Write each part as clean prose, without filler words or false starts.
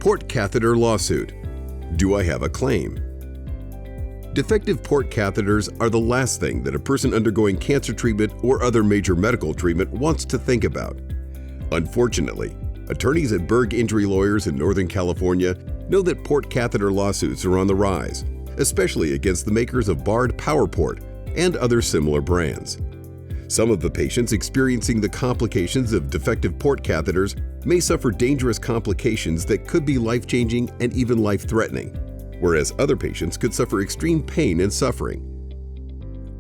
Port catheter lawsuit. Do I have a claim? Defective port catheters are the last thing that a person undergoing cancer treatment or other major medical treatment wants to think about. Unfortunately, attorneys at Berg Injury Lawyers in Northern California know that port catheter lawsuits are on the rise, especially against the makers of Bard PowerPort and other similar brands. Some of the patients experiencing the complications of defective port catheters may suffer dangerous complications that could be life-changing and even life-threatening, whereas other patients could suffer extreme pain and suffering.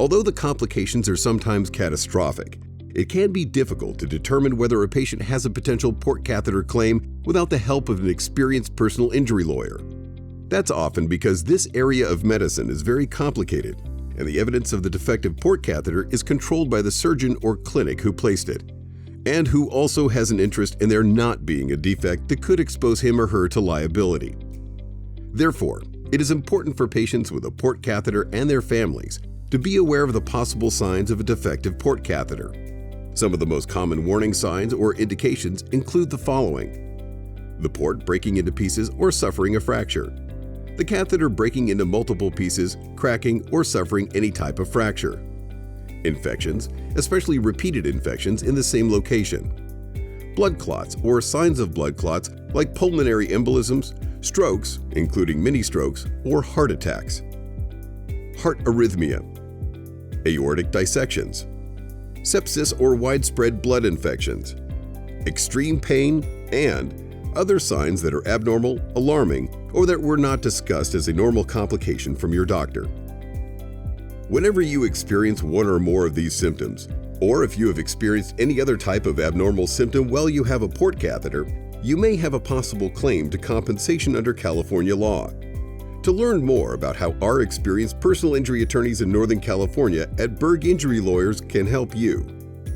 Although the complications are sometimes catastrophic, it can be difficult to determine whether a patient has a potential port catheter claim without the help of an experienced personal injury lawyer. That's often because this area of medicine is very complicated, and the evidence of the defective port catheter is controlled by the surgeon or clinic who placed it, and who also has an interest in there not being a defect that could expose him or her to liability. Therefore, it is important for patients with a port catheter and their families to be aware of the possible signs of a defective port catheter. Some of the most common warning signs or indications include the following: the port breaking into pieces or suffering a fracture, the catheter breaking into multiple pieces, cracking, or suffering any type of fracture, infections, especially repeated infections in the same location, blood clots or signs of blood clots like pulmonary embolisms, strokes, including mini strokes, or heart attacks, heart arrhythmia, aortic dissections, sepsis or widespread blood infections, extreme pain, and other signs that are abnormal, alarming, or that were not discussed as a normal complication from your doctor. Whenever you experience one or more of these symptoms, or if you have experienced any other type of abnormal symptom while you have a port catheter, you may have a possible claim to compensation under California law. To learn more about how our experienced personal injury attorneys in Northern California at Berg Injury Lawyers can help you,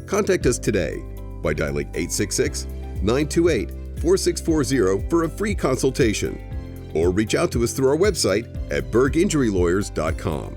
contact us today by dialing 866-928-4640 for a free consultation, or reach out to us through our website at berginjurylawyers.com.